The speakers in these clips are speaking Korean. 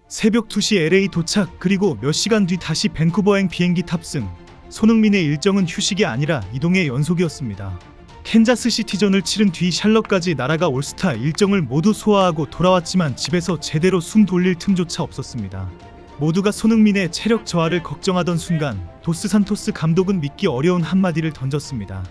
새벽 2시 LA 도착, 그리고 몇 시간 뒤 다시 밴쿠버행 비행기 탑승. 손흥민의 일정은 휴식이 아니라 이동의 연속이었습니다. 캔자스 시티전을 치른 뒤 샬럿까지 날아가 올스타 일정을 모두 소화하고 돌아왔지만 집에서 제대로 숨 돌릴 틈조차 없었습니다. 모두가 손흥민의 체력 저하를 걱정하던 순간 도스 산토스 감독은 믿기 어려운 한마디를 던졌습니다.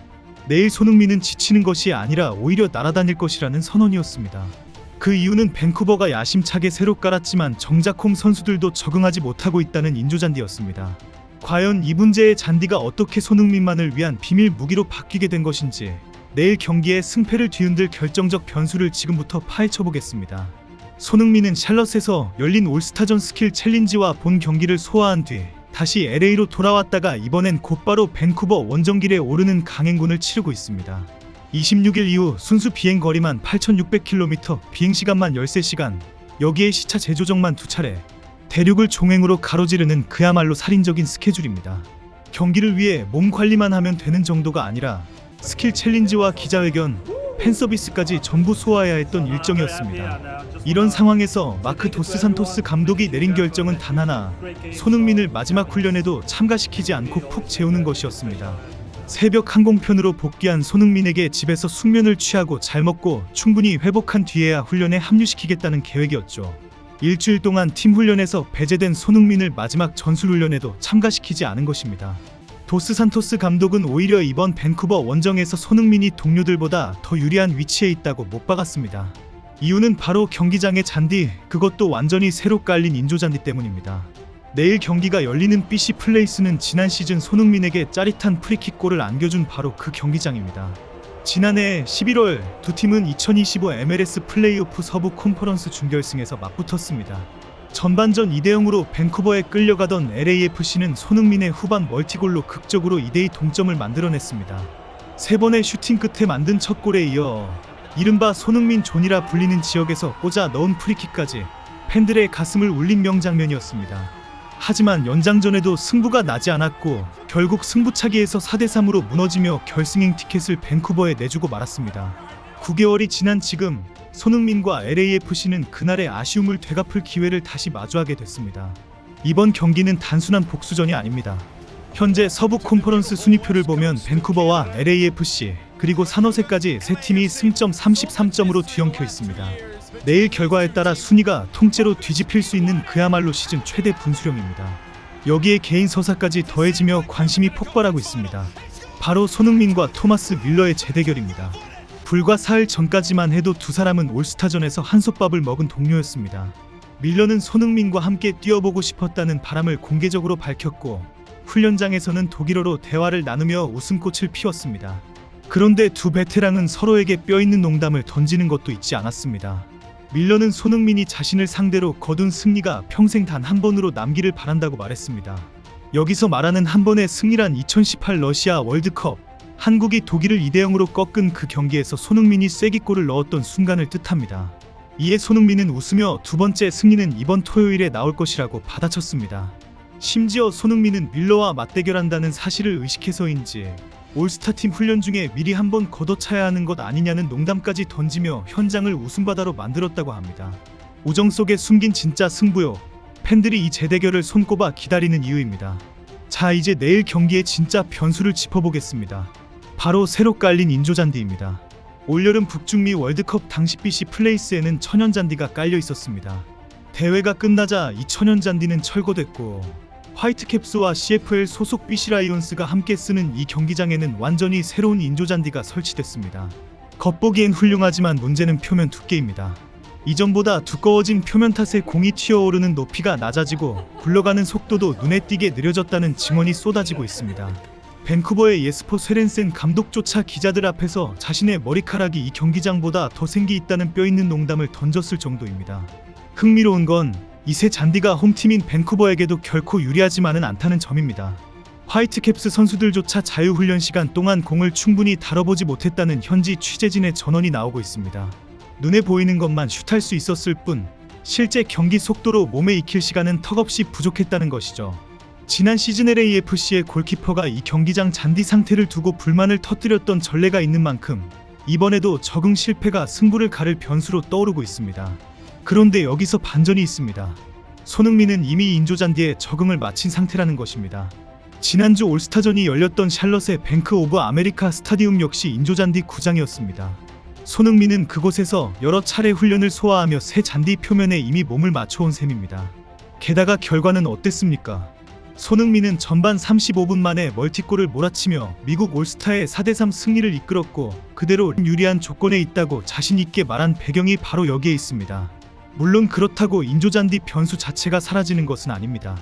내일 손흥민은 지치는 것이 아니라 오히려 날아다닐 것이라는 선언이었습니다. 그 이유는 밴쿠버가 야심차게 새로 깔았지만 정작 홈 선수들도 적응하지 못하고 있다는 인조잔디였습니다. 과연 이 문제의 잔디가 어떻게 손흥민만을 위한 비밀 무기로 바뀌게 된 것인지, 내일 경기의 승패를 뒤흔들 결정적 변수를 지금부터 파헤쳐보겠습니다. 손흥민은 샬럿에서 열린 올스타전 스킬 챌린지와 본 경기를 소화한 뒤 다시 LA로 돌아왔다가 이번엔 곧바로 밴쿠버 원정길에 오르는 강행군을 치르고 있습니다. 26일 이후 순수 비행 거리만 8,600km, 비행시간만 13시간, 여기에 시차 재조정만 2차례, 대륙을 종횡으로 가로지르는 그야말로 살인적인 스케줄입니다. 경기를 위해 몸 관리만 하면 되는 정도가 아니라 스킬 챌린지와 기자회견, 팬서비스까지 전부 소화해야 했던 일정이었습니다. 이런 상황에서 마크 도스 산토스 감독이 내린 결정은 단 하나, 손흥민을 마지막 훈련에도 참가시키지 않고 푹 재우는 것이었습니다. 새벽 항공편으로 복귀한 손흥민에게 집에서 숙면을 취하고 잘 먹고 충분히 회복한 뒤에야 훈련에 합류시키겠다는 계획이었죠. 일주일 동안 팀 훈련에서 배제된 손흥민을 마지막 전술훈련에도 참가시키지 않은 것입니다. 도스 산토스 감독은 오히려 이번 밴쿠버 원정에서 손흥민이 동료들보다 더 유리한 위치에 있다고 못 박았습니다. 이유는 바로 경기장의 잔디, 그것도 완전히 새로 깔린 인조잔디 때문입니다. 내일 경기가 열리는 BC 플레이스는 지난 시즌 손흥민에게 짜릿한 프리킥골을 안겨준 바로 그 경기장입니다. 지난해 11월 두 팀은 2025 MLS 플레이오프 서부 컨퍼런스 준결승에서 맞붙었습니다. 전반전 2대0으로 밴쿠버에 끌려가던 LAFC는 손흥민의 후반 멀티골로 극적으로 2대2 동점을 만들어냈습니다. 3번의 슈팅 끝에 만든 첫 골에 이어 이른바 손흥민 존이라 불리는 지역에서 꽂아 넣은 프리킥까지 팬들의 가슴을 울린 명장면이었습니다. 하지만 연장전에도 승부가 나지 않았고 결국 승부차기에서 4대3으로 무너지며 결승행 티켓을 밴쿠버에 내주고 말았습니다. 9개월이 지난 지금 손흥민과 LAFC는 그날의 아쉬움을 되갚을 기회를 다시 마주하게 됐습니다. 이번 경기는 단순한 복수전이 아닙니다. 현재 서부 컨퍼런스 순위표를 보면 밴쿠버와 LAFC 그리고 산호세까지 세 팀이 승점 33점으로 뒤엉켜 있습니다. 내일 결과에 따라 순위가 통째로 뒤집힐 수 있는 그야말로 시즌 최대 분수령입니다. 여기에 개인 서사까지 더해지며 관심이 폭발하고 있습니다. 바로 손흥민과 토마스 밀러의 재대결입니다. 불과 4일 전까지만 해도 두 사람은 올스타전에서 한솥밥을 먹은 동료였습니다. 밀러는 손흥민과 함께 뛰어보고 싶었다는 바람을 공개적으로 밝혔고 훈련장에서는 독일어로 대화를 나누며 웃음꽃을 피웠습니다. 그런데 두 베테랑은 서로에게 뼈있는 농담을 던지는 것도 잊지 않았습니다. 밀러는 손흥민이 자신을 상대로 거둔 승리가 평생 단 한 번으로 남기를 바란다고 말했습니다. 여기서 말하는 한 번의 승리란 2018 러시아 월드컵, 한국이 독일을 2대0으로 꺾은 그 경기에서 손흥민이 쐐기골을 넣었던 순간을 뜻합니다. 이에 손흥민은 웃으며 두 번째 승리는 이번 토요일에 나올 것이라고 받아쳤습니다. 심지어 손흥민은 밀러와 맞대결한다는 사실을 의식해서인지 올스타팀 훈련 중에 미리 한번 걷어차야 하는 것 아니냐는 농담까지 던지며 현장을 웃음바다로 만들었다고 합니다. 우정 속에 숨긴 진짜 승부욕, 팬들이 이 재대결을 손꼽아 기다리는 이유입니다. 자, 이제 내일 경기의 진짜 변수를 짚어보겠습니다. 바로 새로 깔린 인조잔디입니다. 올여름 북중미 월드컵 당시 BC 플레이스에는 천연잔디가 깔려 있었습니다. 대회가 끝나자 이 천연잔디는 철거됐고 화이트캡스와 CFL 소속 BC 라이온스가 함께 쓰는 이 경기장에는 완전히 새로운 인조잔디가 설치됐습니다. 겉보기엔 훌륭하지만 문제는 표면 두께입니다. 이전보다 두꺼워진 표면 탓에 공이 튀어오르는 높이가 낮아지고 굴러가는 속도도 눈에 띄게 느려졌다는 증언이 쏟아지고 있습니다. 밴쿠버의 예스퍼 쇠렌센 감독조차 기자들 앞에서 자신의 머리카락이 이 경기장보다 더 생기 있다는 뼈있는 농담을 던졌을 정도입니다. 흥미로운 건 이 새 잔디가 홈팀인 밴쿠버에게도 결코 유리하지만은 않다는 점입니다. 화이트캡스 선수들조차 자유훈련 시간 동안 공을 충분히 다뤄보지 못했다는 현지 취재진의 전언이 나오고 있습니다. 눈에 보이는 것만 슛할 수 있었을 뿐 실제 경기 속도로 몸에 익힐 시간은 턱없이 부족했다는 것이죠. 지난 시즌 LAFC의 골키퍼가 이 경기장 잔디 상태를 두고 불만을 터뜨렸던 전례가 있는 만큼 이번에도 적응 실패가 승부를 가를 변수로 떠오르고 있습니다. 그런데 여기서 반전이 있습니다. 손흥민은 이미 인조잔디에 적응을 마친 상태라는 것입니다. 지난주 올스타전이 열렸던 샬럿의 뱅크 오브 아메리카 스타디움 역시 인조잔디 구장이었습니다. 손흥민은 그곳에서 여러 차례 훈련을 소화하며 새 잔디 표면에 이미 몸을 맞춰온 셈입니다. 게다가 결과는 어땠습니까? 손흥민은 전반 35분 만에 멀티골을 몰아치며 미국 올스타의 4대3 승리를 이끌었고, 그대로 유리한 조건에 있다고 자신있게 말한 배경이 바로 여기에 있습니다. 물론 그렇다고 인조잔디 변수 자체가 사라지는 것은 아닙니다.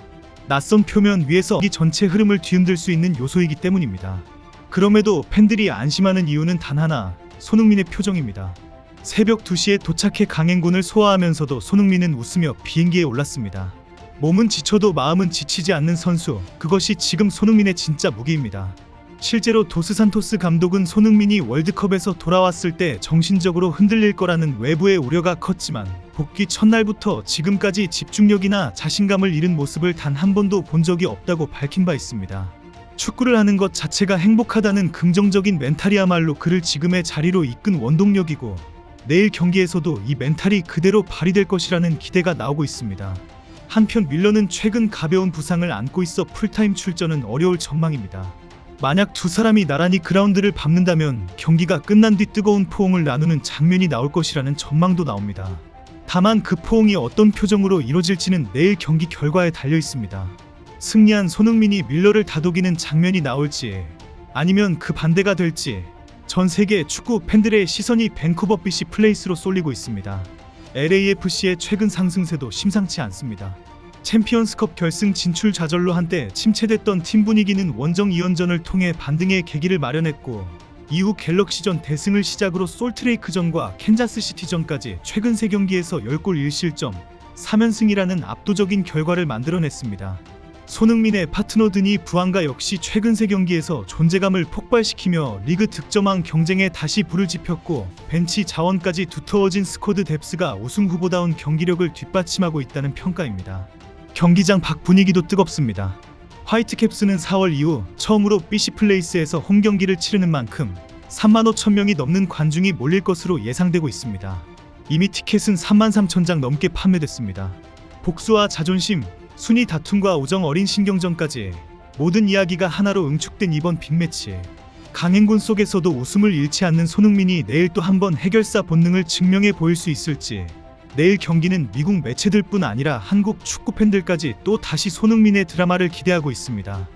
낯선 표면 위에서 이 전체 흐름을 뒤흔들 수 있는 요소이기 때문입니다. 그럼에도 팬들이 안심하는 이유는 단 하나, 손흥민의 표정입니다. 새벽 2시에 도착해 강행군을 소화하면서도 손흥민은 웃으며 비행기에 올랐습니다. 몸은 지쳐도 마음은 지치지 않는 선수, 그것이 지금 손흥민의 진짜 무기입니다. 실제로 도스산토스 감독은 손흥민이 월드컵에서 돌아왔을 때 정신적으로 흔들릴 거라는 외부의 우려가 컸지만 복귀 첫날부터 지금까지 집중력이나 자신감을 잃은 모습을 단 한 번도 본 적이 없다고 밝힌 바 있습니다. 축구를 하는 것 자체가 행복하다는 긍정적인 멘탈이야말로 그를 지금의 자리로 이끈 원동력이고, 내일 경기에서도 이 멘탈이 그대로 발휘될 것이라는 기대가 나오고 있습니다. 한편 밀러는 최근 가벼운 부상을 안고 있어 풀타임 출전은 어려울 전망입니다. 만약 두 사람이 나란히 그라운드를 밟는다면 경기가 끝난 뒤 뜨거운 포옹을 나누는 장면이 나올 것이라는 전망도 나옵니다. 다만 그 포옹이 어떤 표정으로 이뤄질지는 내일 경기 결과에 달려 있습니다. 승리한 손흥민이 밀러를 다독이는 장면이 나올지, 아니면 그 반대가 될지, 전 세계 축구 팬들의 시선이 밴쿠버 BC 플레이스로 쏠리고 있습니다. LAFC의 최근 상승세도 심상치 않습니다. 챔피언스컵 결승 진출 좌절로 한때 침체됐던 팀 분위기는 원정 2연전을 통해 반등의 계기를 마련했고, 이후 갤럭시전 대승을 시작으로 솔트레이크전과 캔자스시티전까지 최근 3경기에서 10골 1실점 3연승이라는 압도적인 결과를 만들어냈습니다. 손흥민의 파트너 드니 부안가 역시 최근 3경기에서 존재감을 폭발시키며 리그 득점왕 경쟁에 다시 불을 지폈고, 벤치 자원까지 두터워진 스쿼드 뎁스가 우승 후보다운 경기력을 뒷받침하고 있다는 평가입니다. 경기장 밖 분위기도 뜨겁습니다. 화이트캡스는 4월 이후 처음으로 BC 플레이스에서 홈경기를 치르는 만큼 3만 5천 명이 넘는 관중이 몰릴 것으로 예상되고 있습니다. 이미 티켓은 3만 3천 장 넘게 판매됐습니다. 복수와 자존심, 순위 다툼과 우정 어린 신경전까지 모든 이야기가 하나로 응축된 이번 빅매치. 강행군 속에서도 웃음을 잃지 않는 손흥민이 내일 또 한 번 해결사 본능을 증명해 보일 수 있을지, 내일 경기는 미국 매체들뿐 아니라 한국 축구 팬들까지 또 다시 손흥민의 드라마를 기대하고 있습니다.